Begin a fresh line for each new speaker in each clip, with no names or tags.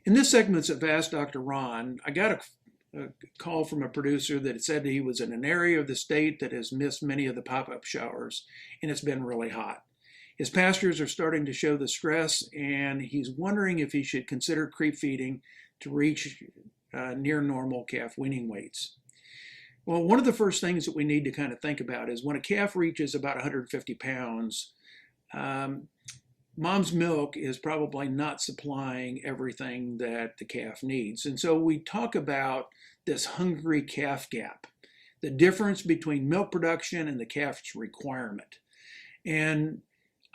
In this segment of Ask Dr. Ron, I got a call from a producer that said that he was in an area of the state that has missed many of the pop-up showers, and it's been really hot. His pastures are starting to show the stress, and he's wondering if he should consider creep feeding to reach near normal calf weaning weights. Well, one of the first things that we need to kind of think about is when a calf reaches about 150 pounds, mom's milk is probably not supplying everything that the calf needs. And so we talk about this hungry calf gap, the difference between milk production and the calf's requirement. And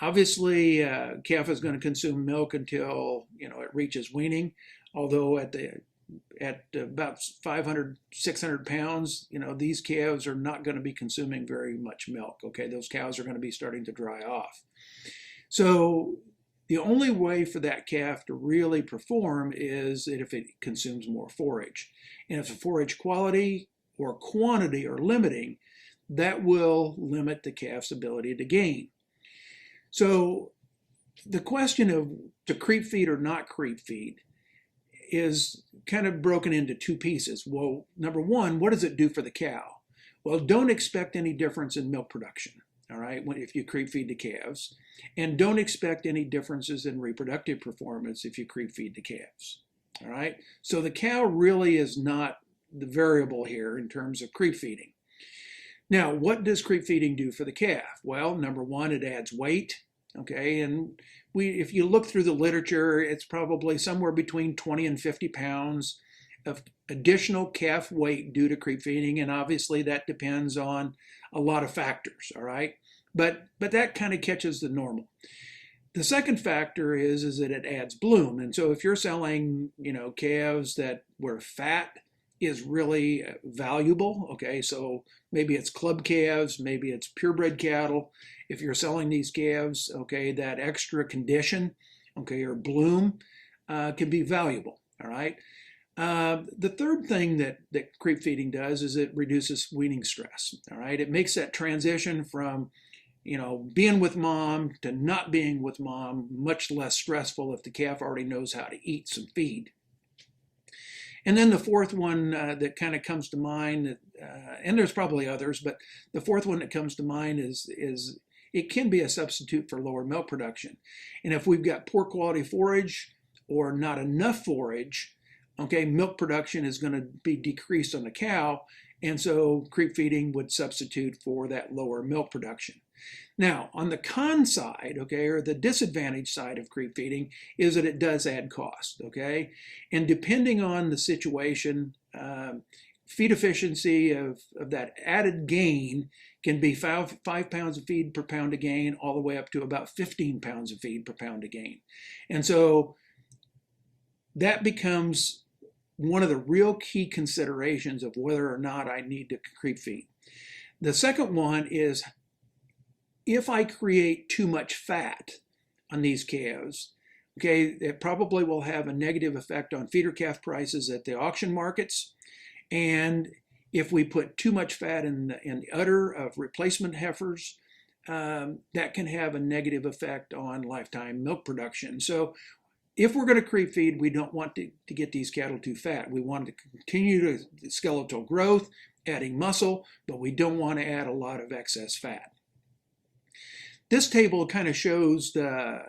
obviously, calf is going to consume milk until it reaches weaning, although at about 500, 600 pounds, these calves are not going to be consuming very much milk. Okay, those cows are going to be starting to dry off. So the only way for that calf to really perform is that if it consumes more forage. And if the forage quality or quantity are limiting, that will limit the calf's ability to gain. So the question of to creep feed or not creep feed is kind of broken into two pieces. Well, number one, what does it do for the cow? Well, don't expect any difference in milk production, all right, if you creep feed the calves. And don't expect any differences in reproductive performance if you creep feed the calves, all right? So the cow really is not the variable here in terms of creep feeding. Now, what does creep feeding do for the calf? Well, number one, it adds weight, okay? And if you look through the literature, it's probably somewhere between 20 and 50 pounds of additional calf weight due to creep feeding, and obviously that depends on a lot of factors, all right? But that kind of catches the normal. The second factor is that it adds bloom. And so if you're selling, calves where fat is really valuable, okay, so maybe it's club calves, maybe it's purebred cattle. If you're selling these calves, okay, that extra condition, okay, or bloom can be valuable, all right? The third thing that creep feeding does is it reduces weaning stress, all right? It makes that transition from being with mom to not being with mom much less stressful if the calf already knows how to eat some feed. And then the fourth one that kind of comes to mind, and there's probably others, but the fourth one that comes to mind is it can be a substitute for lower milk production. And if we've got poor quality forage or not enough forage, okay, milk production is going to be decreased on the cow, and so creep feeding would substitute for that lower milk production. Now, on the con side, okay, or the disadvantage side of creep feeding is that it does add cost, okay? And depending on the situation, feed efficiency of that added gain can be 5 pounds of feed per pound of gain all the way up to about 15 pounds of feed per pound of gain. And so that becomes one of the real key considerations of whether or not I need to creep feed. The second one is if I create too much fat on these calves, okay, it probably will have a negative effect on feeder calf prices at the auction markets. And if we put too much fat in the udder of replacement heifers, that can have a negative effect on lifetime milk production. So if we're going to creep feed, we don't want to get these cattle too fat. We want to continue the skeletal growth, adding muscle, but we don't want to add a lot of excess fat. This table kind of shows the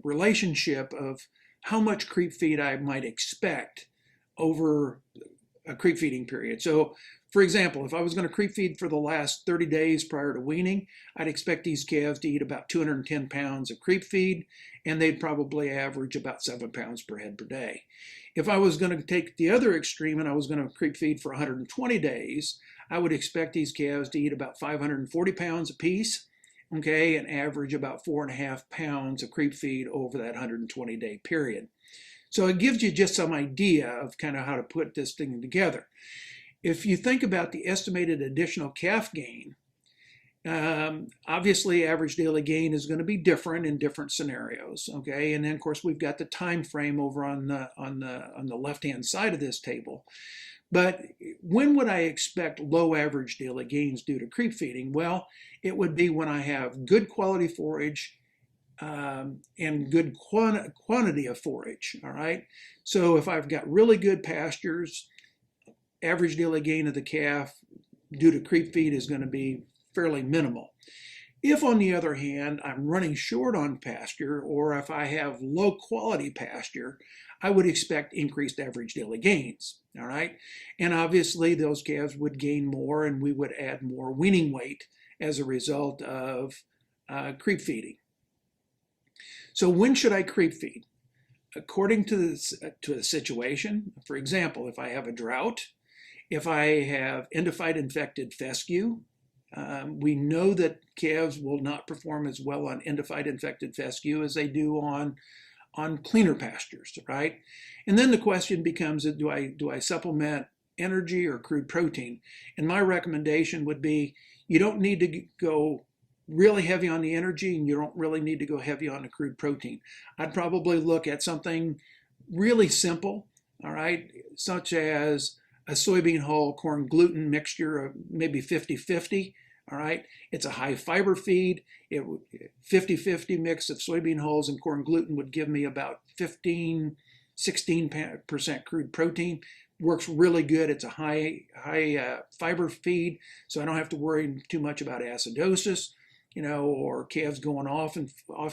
relationship of how much creep feed I might expect over a creep feeding period. So, for example, if I was going to creep feed for the last 30 days prior to weaning, I'd expect these calves to eat about 210 pounds of creep feed, and they'd probably average about 7 pounds per head per day. If I was going to take the other extreme and I was going to creep feed for 120 days, I would expect these calves to eat about 540 pounds apiece, okay, and average about 4.5 pounds of creep feed over that 120-day period. So it gives you just some idea of kind of how to put this thing together. If you think about the estimated additional calf gain, obviously average daily gain is going to be different in different scenarios, okay? And then of course we've got the time frame over on the left-hand side of this table. But when would I expect low average daily gains due to creep feeding? Well, it would be when I have good quality forage, and good quantity of forage. All right. So if I've got really good pastures, average daily gain of the calf due to creep feed is going to be fairly minimal. If, on the other hand, I'm running short on pasture, or if I have low quality pasture, I would expect increased average daily gains. All right. And obviously, those calves would gain more, and we would add more weaning weight as a result of creep feeding. So when should I creep feed? According to the situation. For example, if I have a drought, if I have endophyte infected fescue, we know that calves will not perform as well on endophyte infected fescue as they do on cleaner pastures, right? And then the question becomes, do I supplement energy or crude protein? And my recommendation would be, you don't need to go really heavy on the energy, and you don't really need to go heavy on the crude protein. I'd probably look at something really simple, all right, such as a soybean hull corn gluten mixture of maybe 50-50. All right, it's a high fiber feed. 50-50 mix of soybean hulls and corn gluten would give me about 16% crude protein. Works really good. It's a high fiber feed, so I don't have to worry too much about acidosis, or calves going off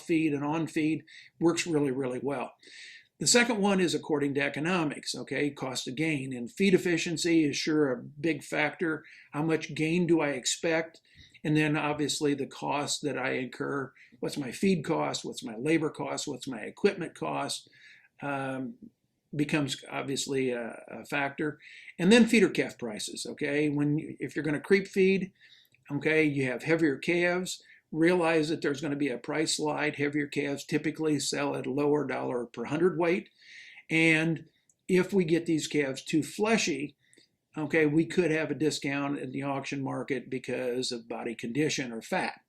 feed and on feed. Works really, really well. The second one is according to economics, okay, cost of gain. And feed efficiency is sure a big factor. How much gain do I expect? And then obviously the cost that I incur. What's my feed cost? What's my labor cost? What's my equipment cost? Becomes obviously a factor. And then feeder calf prices, okay? If you're going to creep feed, okay, you have heavier calves. Realize that there's going to be a price slide. Heavier calves typically sell at a lower dollar per hundredweight. And if we get these calves too fleshy, okay, we could have a discount in the auction market because of body condition or fat.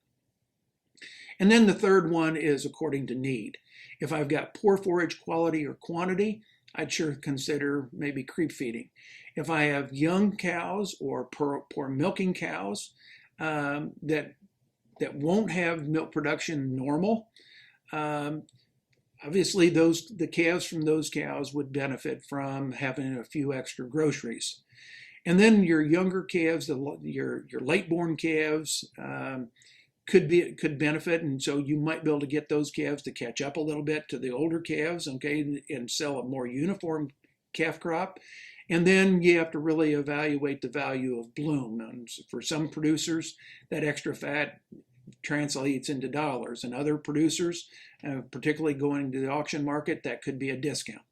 And then the third one is according to need. If I've got poor forage quality or quantity, I'd sure consider maybe creep feeding. If I have young cows or poor milking cows that won't have milk production normal, obviously the calves from those cows would benefit from having a few extra groceries. And then your younger calves, your late-born calves, could benefit, and so you might be able to get those calves to catch up a little bit to the older calves, okay, and sell a more uniform calf crop. And then you have to really evaluate the value of bloom. And for some producers, that extra fat translates into dollars, and other producers, particularly going to the auction market, that could be a discount.